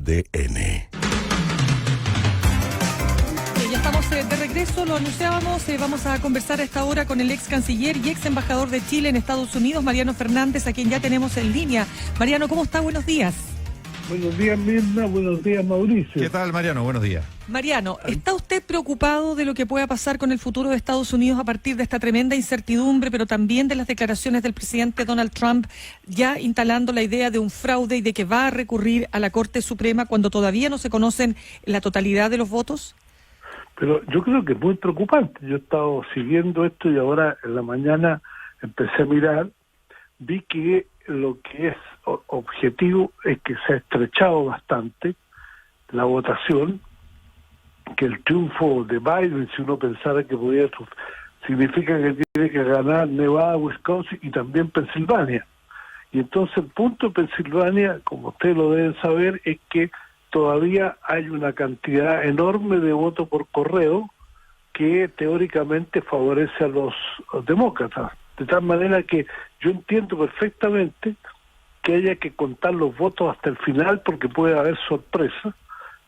CDN. Ya estamos de regreso, lo anunciábamos, vamos a conversar a esta hora con el ex canciller y ex embajador de Chile en Estados Unidos, Mariano Fernández, a quien ya tenemos en línea. Mariano, ¿cómo está? Buenos días. Buenos días, Mirna. Buenos días, Mauricio. ¿Qué tal, Mariano? Buenos días. Mariano, ¿está usted preocupado de lo que pueda pasar con el futuro de Estados Unidos a partir de esta tremenda incertidumbre, pero también de las declaraciones del presidente Donald Trump, ya instalando la idea de un fraude y de que va a recurrir a la Corte Suprema cuando todavía no se conocen la totalidad de los votos? Pero yo creo que es muy preocupante. Yo he estado siguiendo esto y ahora en la mañana empecé a mirar, vi que lo que es objetivo es que se ha estrechado bastante la votación, que el triunfo de Biden, si uno pensara que podía, significa que tiene que ganar Nevada, Wisconsin y también Pensilvania. Y entonces el punto de Pensilvania, como ustedes lo deben saber, es que todavía hay una cantidad enorme de votos por correo que teóricamente favorece a los demócratas. De tal manera que yo entiendo perfectamente que haya que contar los votos hasta el final porque puede haber sorpresa,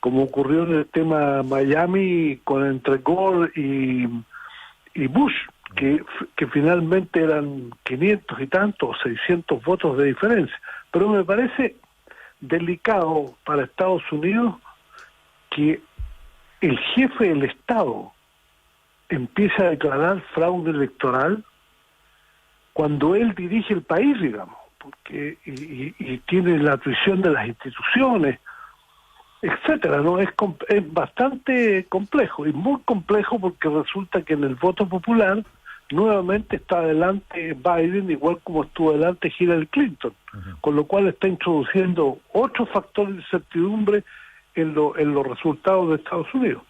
como ocurrió en el tema Miami con entre Gore y Bush, que finalmente eran 500 y tantos, 600 votos de diferencia. Pero me parece delicado para Estados Unidos que el jefe del Estado empiece a declarar fraude electoral cuando él dirige el país, digamos, porque y tiene la tuición de las instituciones, etcétera, ¿no? Es bastante complejo, y muy complejo porque resulta que en el voto popular nuevamente está adelante Biden, igual como estuvo adelante Hillary Clinton, con lo cual está introduciendo otro factor de incertidumbre en los resultados de Estados Unidos.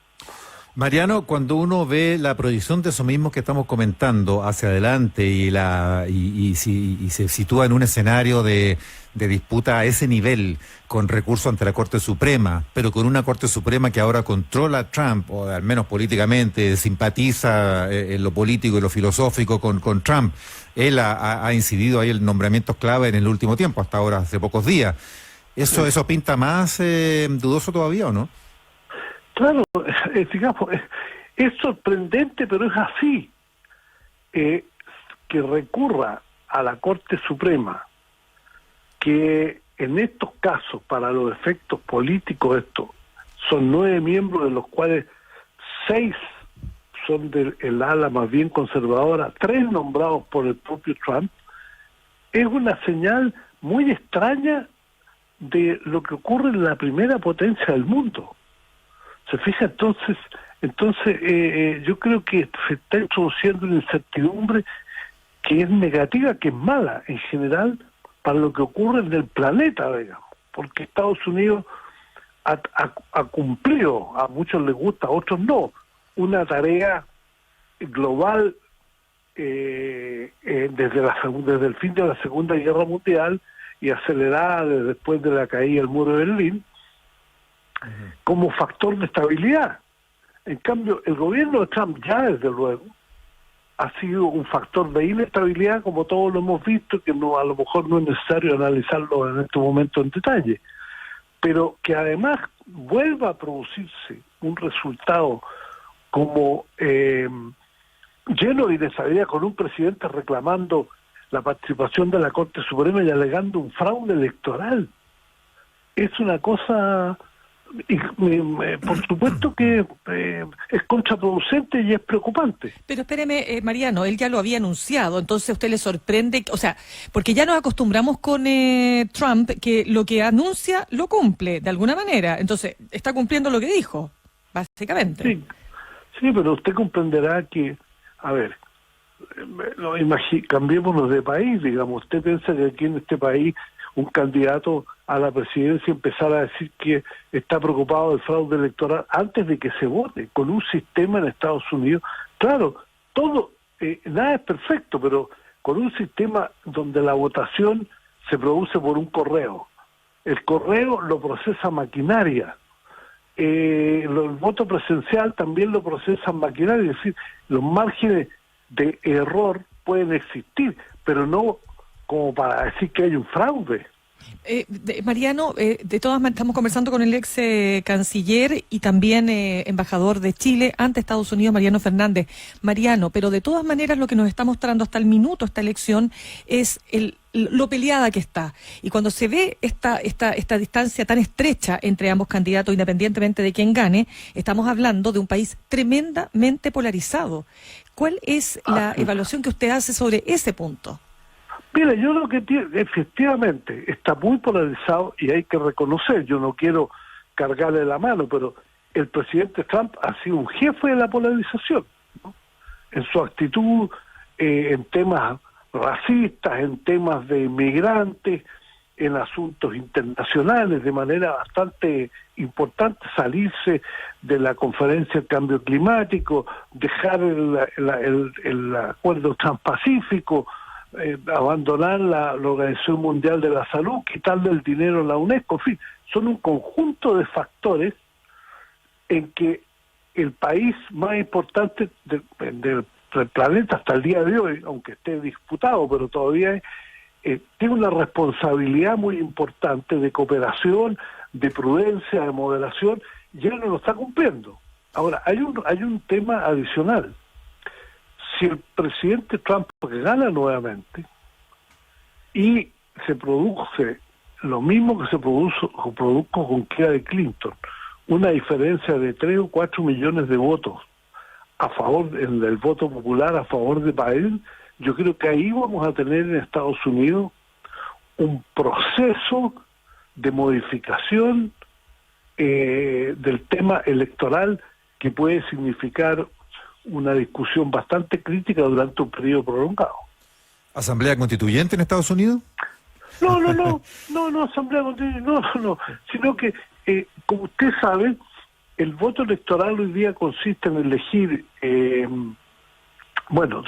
Mariano, cuando uno ve la proyección de eso mismo que estamos comentando hacia adelante y se sitúa en un escenario de disputa a ese nivel, con recurso ante la Corte Suprema, pero con una Corte Suprema que ahora controla a Trump, o al menos políticamente, simpatiza en lo político y lo filosófico con Trump. Él ha incidido ahí en nombramientos clave en el último tiempo, hasta ahora, hace pocos días. ¿Eso pinta más dudoso todavía o no? Claro, digamos, es sorprendente, pero es así. Que recurra a la Corte Suprema, que en estos casos, para los efectos políticos, son 9 miembros, de los cuales 6 son del ala más bien conservadora, 3 nombrados por el propio Trump, es una señal muy extraña de lo que ocurre en la primera potencia del mundo. ¿Se fija? Entonces yo creo que se está introduciendo una incertidumbre que es negativa, que es mala en general para lo que ocurre en el planeta, digamos, porque Estados Unidos ha cumplido, a muchos les gusta, a otros no, una tarea global desde el fin de la Segunda Guerra Mundial y acelerada después de la caída del muro de Berlín, como factor de estabilidad. En cambio, el gobierno de Trump ya, desde luego, ha sido un factor de inestabilidad, como todos lo hemos visto, que no, a lo mejor no es necesario analizarlo en este momento en detalle, pero que además vuelva a producirse un resultado como lleno de inestabilidad, con un presidente reclamando la participación de la Corte Suprema y alegando un fraude electoral. Es una cosa... por supuesto que es contraproducente y es preocupante. Pero espéreme, Mariano, él ya lo había anunciado, entonces a usted le sorprende, o sea, porque ya nos acostumbramos con Trump, que lo que anuncia lo cumple de alguna manera, entonces está cumpliendo lo que dijo, básicamente. Sí, pero usted comprenderá que, a ver, cambiémonos de país, digamos. Usted piensa que aquí en este país un candidato a la presidencia empezar a decir que está preocupado del fraude electoral antes de que se vote, con un sistema en Estados Unidos. Claro, todo, nada es perfecto, pero con un sistema donde la votación se produce por un correo. El correo lo procesa maquinaria. El voto presencial también lo procesa maquinaria, es decir, los márgenes de error pueden existir, pero no como para decir que hay un fraude. Mariano, de todas maneras, estamos conversando con el ex canciller y también embajador de Chile ante Estados Unidos, Mariano Fernández. Mariano, pero de todas maneras lo que nos está mostrando hasta el minuto esta elección es lo peleada que está. Y cuando se ve esta distancia tan estrecha entre ambos candidatos, independientemente de quién gane, estamos hablando de un país tremendamente polarizado. ¿Cuál es la evaluación que usted hace sobre ese punto? Mira, yo creo que efectivamente está muy polarizado y hay que reconocer, yo no quiero cargarle la mano, pero el presidente Trump ha sido un jefe de la polarización, ¿no? En su actitud, en temas racistas, en temas de inmigrantes, en asuntos internacionales, de manera bastante importante, salirse de la conferencia del cambio climático, dejar el acuerdo transpacífico, abandonar la Organización Mundial de la Salud, quitarle el dinero a la UNESCO, en fin, son un conjunto de factores en que el país más importante del planeta hasta el día de hoy, aunque esté disputado, pero todavía tiene una responsabilidad muy importante de cooperación, de prudencia, de moderación, y él no lo está cumpliendo. Ahora, hay un tema adicional. Si el presidente Trump gana nuevamente y se produce lo mismo que se produjo con Hillary Clinton, una diferencia de 3 o 4 millones de votos a favor del voto popular a favor de Biden, yo creo que ahí vamos a tener en Estados Unidos un proceso de modificación del tema electoral que puede significar una discusión bastante crítica durante un periodo prolongado. ¿Asamblea Constituyente en Estados Unidos? No, Asamblea Constituyente, no, sino que, como usted sabe, el voto electoral hoy día consiste en elegir,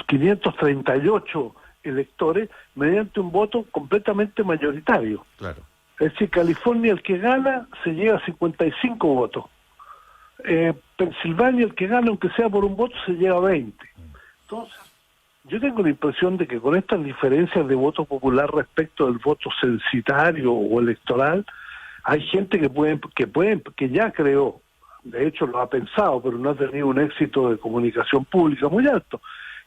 538 electores mediante un voto completamente mayoritario. Claro. Es decir, California, el que gana, se lleva 55 votos. Pensilvania, el que gana, aunque sea por un voto, se lleva 20. Entonces, yo tengo la impresión de que con estas diferencias de voto popular respecto del voto censitario o electoral, hay gente que ya creó, de hecho lo ha pensado, pero no ha tenido un éxito de comunicación pública muy alto,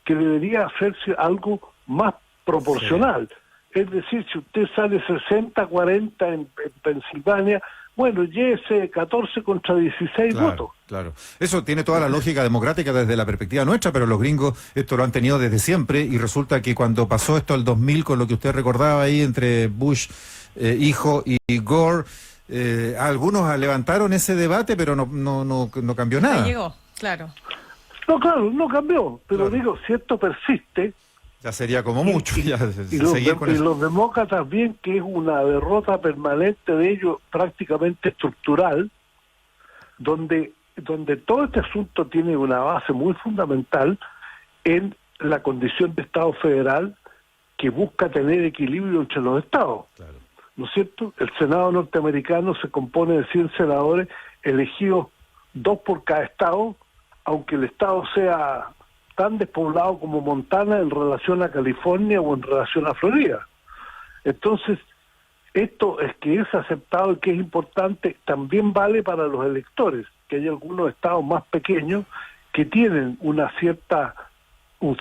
que debería hacerse algo más proporcional. Sí. Es decir, si usted sale 60-40 en Pensilvania, bueno, llévese 14 contra 16 votos. Claro, eso tiene toda la lógica democrática desde la perspectiva nuestra, pero los gringos esto lo han tenido desde siempre y resulta que cuando pasó esto al 2000 con lo que usted recordaba ahí entre Bush hijo y Gore, algunos levantaron ese debate, pero no cambió nada. No llegó, claro. No, claro, no cambió, pero digo, si esto persiste... Ya sería como mucho. Y los demócratas ven que es una derrota permanente de ellos, prácticamente estructural, donde todo este asunto tiene una base muy fundamental en la condición de Estado federal que busca tener equilibrio entre los estados. Claro. ¿No es cierto? El Senado norteamericano se compone de 100 senadores elegidos 2 por cada estado, aunque el estado sea tan despoblado como Montana en relación a California o en relación a Florida. Entonces, esto es que es aceptado y que es importante, también vale para los electores, que hay algunos estados más pequeños que tienen una cierta ¿cómo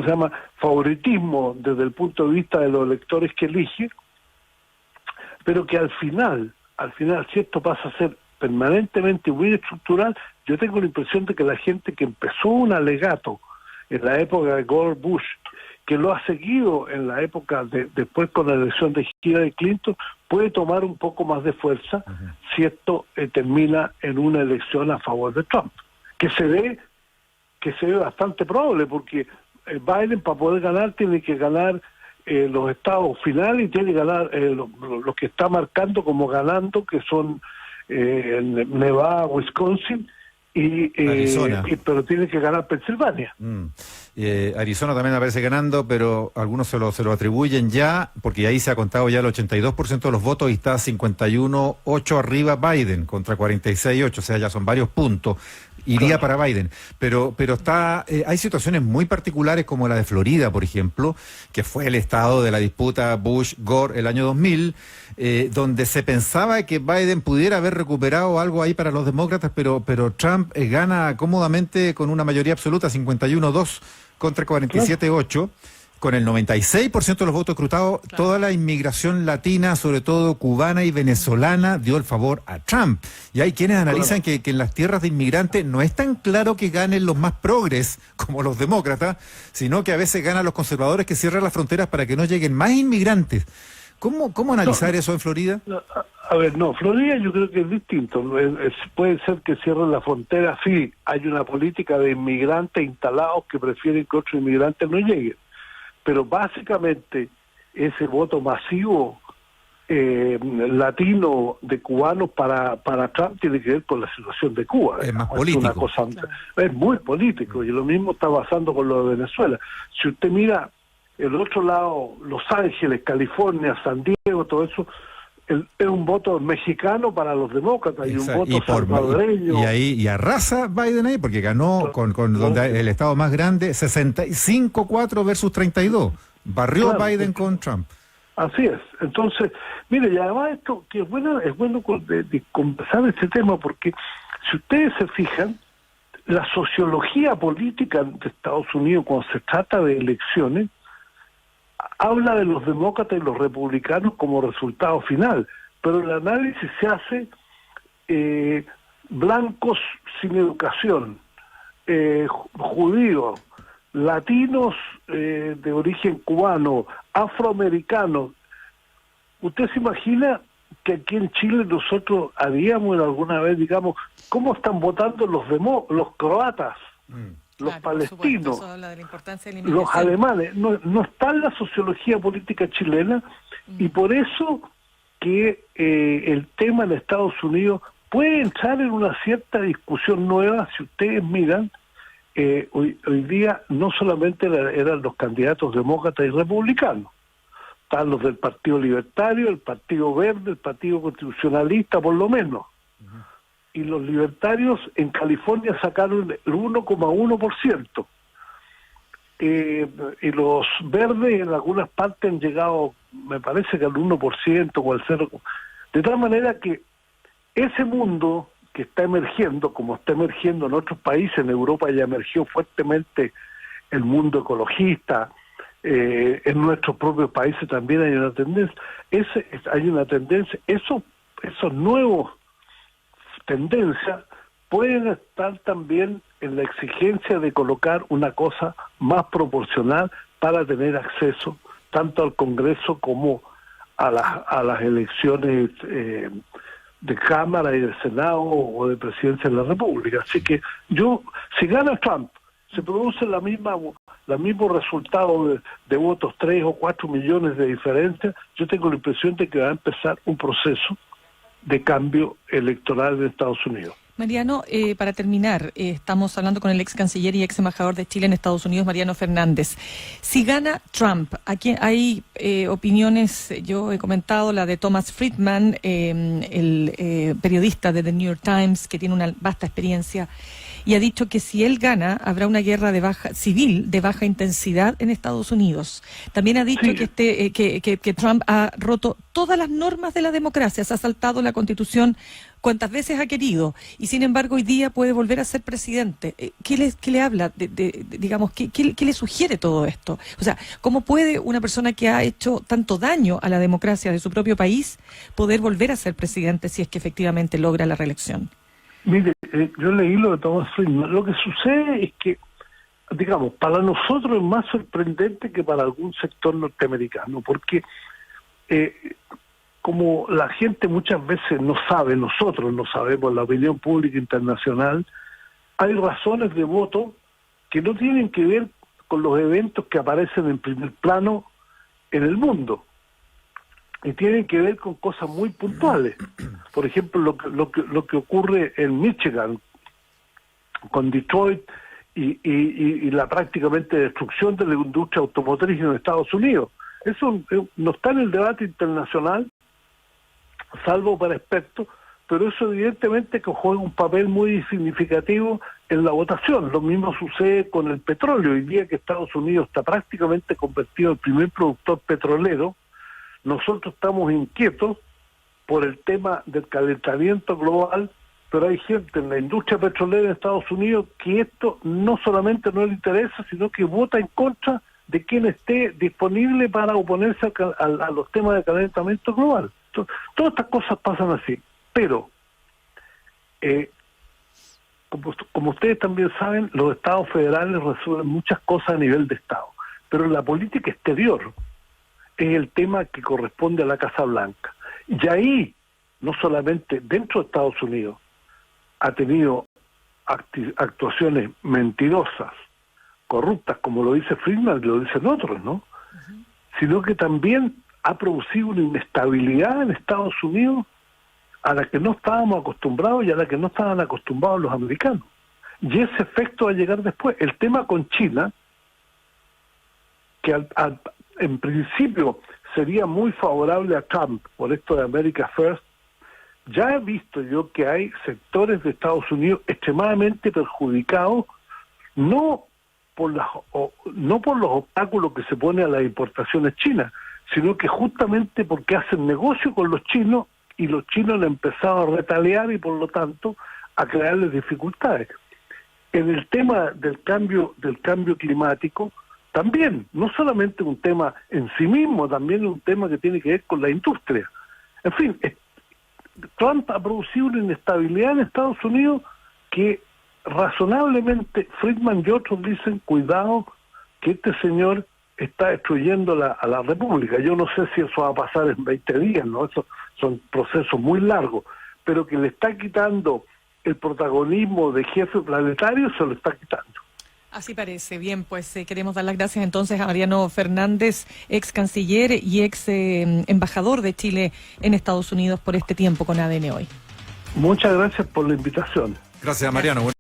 se llama?, favoritismo desde el punto de vista de los electores que eligen, pero que al final, si esto pasa a ser permanentemente muy estructural, yo tengo la impresión de que la gente que empezó un alegato en la época de Gore Bush, que lo ha seguido en la época después con la elección de Hillary Clinton, puede tomar un poco más de fuerza si esto termina en una elección a favor de Trump, que se ve bastante probable, porque Biden, para poder ganar, tiene que ganar los estados finales y tiene que ganar los que está marcando como ganando, que son Nevada, Wisconsin y Arizona. Pero tiene que ganar Pensilvania. Arizona también aparece ganando, pero algunos se lo atribuyen ya, porque ahí se ha contado ya el 82% de los votos y está 51-8 arriba Biden contra 46-8, o sea, ya son varios puntos. iría para Biden, pero hay situaciones muy particulares como la de Florida, por ejemplo, que fue el estado de la disputa Bush-Gore el año 2000, donde se pensaba que Biden pudiera haber recuperado algo ahí para los demócratas, pero Trump gana cómodamente con una mayoría absoluta, 51-2 contra 47-8. Con el 96% de los votos escrutados, toda la inmigración latina, sobre todo cubana y venezolana, dio el favor a Trump. Y hay quienes analizan que en las tierras de inmigrantes no es tan claro que ganen los más progres como los demócratas, sino que a veces ganan los conservadores que cierran las fronteras para que no lleguen más inmigrantes. ¿Cómo analizar eso en Florida? A ver, Florida yo creo que es distinto. Puede ser que cierren la frontera, sí, hay una política de inmigrantes instalados que prefieren que otros inmigrantes no lleguen. Pero básicamente ese voto masivo latino de cubanos para Trump tiene que ver con la situación de Cuba. Es más político. Es muy político, y lo mismo está pasando con lo de Venezuela. Si usted mira el otro lado, Los Ángeles, California, San Diego, todo eso, es un voto mexicano para los demócratas. Exacto. Y un voto salvadoreño. Y arrasa Biden ahí, porque ganó con donde el estado más grande, 65-4 versus 32. Barrió Biden con Trump. Así es. Entonces, mire, y además esto que es bueno de conversar este tema, porque si ustedes se fijan, la sociología política de Estados Unidos cuando se trata de elecciones habla de los demócratas y los republicanos como resultado final, pero el análisis se hace blancos sin educación, judíos, latinos de origen cubano, afroamericanos. ¿Usted se imagina que aquí en Chile nosotros haríamos alguna vez, digamos, cómo están votando los croatas? Los palestinos, eso habla de la importancia de los alemanes, no está en la sociología política chilena, y por eso que el tema en Estados Unidos puede entrar en una cierta discusión nueva. Si ustedes miran, hoy día no solamente eran los candidatos demócratas y republicanos, están los del Partido Libertario, el Partido Verde, el Partido Constitucionalista, por lo menos. Y los libertarios en California sacaron el 1,1%. Y los verdes en algunas partes han llegado, me parece que al 1% o al 0%. De tal manera que ese mundo que está emergiendo, como está emergiendo en otros países, en Europa ya emergió fuertemente el mundo ecologista, en nuestros propios países también hay una tendencia. Esos nuevos tendencias pueden estar también en la exigencia de colocar una cosa más proporcional para tener acceso tanto al Congreso como a las elecciones de Cámara y de Senado o de Presidencia de la República. Así que si gana Trump, se produce el mismo resultado de votos, 3 o 4 millones de diferencia. Yo tengo la impresión de que va a empezar un proceso de cambio electoral de Estados Unidos. Mariano, para terminar, estamos hablando con el ex canciller y ex embajador de Chile en Estados Unidos, Mariano Fernández. Si gana Trump, aquí hay opiniones, yo he comentado la de Thomas Friedman, el periodista de The New York Times, que tiene una vasta experiencia, y ha dicho que si él gana, habrá una guerra civil de baja intensidad en Estados Unidos. También ha dicho que Trump ha roto todas las normas de la democracia, se ha saltado la Constitución cuantas veces ha querido, y sin embargo hoy día puede volver a ser presidente. ¿Qué le habla? Digamos, ¿qué le sugiere todo esto? O sea, ¿cómo puede una persona que ha hecho tanto daño a la democracia de su propio país poder volver a ser presidente si es que efectivamente logra la reelección? Mire, yo leí lo de Thomas Friedman. Lo que sucede es que, digamos, para nosotros es más sorprendente que para algún sector norteamericano, porque como la gente muchas veces no sabe, nosotros no sabemos, la opinión pública internacional, hay razones de voto que no tienen que ver con los eventos que aparecen en primer plano en el mundo, y tienen que ver con cosas muy puntuales. Por ejemplo, lo que ocurre en Michigan con Detroit y la prácticamente destrucción de la industria automotriz en Estados Unidos. Eso no está en el debate internacional, salvo para expertos, pero eso evidentemente que juega un papel muy significativo en la votación. Lo mismo sucede con el petróleo. Hoy día que Estados Unidos está prácticamente convertido en el primer productor petrolero, nosotros estamos inquietos por el tema del calentamiento global, pero hay gente en la industria petrolera de Estados Unidos que esto no solamente no le interesa, sino que vota en contra de quien esté disponible para oponerse a los temas de calentamiento global. Entonces, todas estas cosas pasan así, pero como ustedes también saben, los estados federales resuelven muchas cosas a nivel de estado, pero la política exterior es el tema que corresponde a la Casa Blanca. Y ahí, no solamente dentro de Estados Unidos, ha tenido actuaciones mentirosas, corruptas, como lo dice Friedman y lo dicen otros, ¿no? Sino que también ha producido una inestabilidad en Estados Unidos a la que no estábamos acostumbrados y a la que no estaban acostumbrados los americanos. Y ese efecto va a llegar después. El tema con China, que en principio sería muy favorable a Trump por esto de America First, ya he visto yo que hay sectores de Estados Unidos extremadamente perjudicados, no por los obstáculos que se ponen a las importaciones chinas, sino que justamente porque hacen negocio con los chinos y los chinos han empezado a retaliar y por lo tanto a crearles dificultades. En el tema del cambio climático, también, no solamente un tema en sí mismo, también un tema que tiene que ver con la industria. En fin, Trump ha producido una inestabilidad en Estados Unidos que razonablemente Friedman y otros dicen, cuidado, que este señor está destruyendo a la República. Yo no sé si eso va a pasar en 20 días, ¿no? Eso son procesos muy largos, pero que le está quitando el protagonismo de jefe planetario, se lo está quitando. Así parece. Bien, pues queremos dar las gracias entonces a Mariano Fernández, ex canciller y ex embajador de Chile en Estados Unidos, por este tiempo con ADN Hoy. Muchas gracias por la invitación. Gracias, Mariano.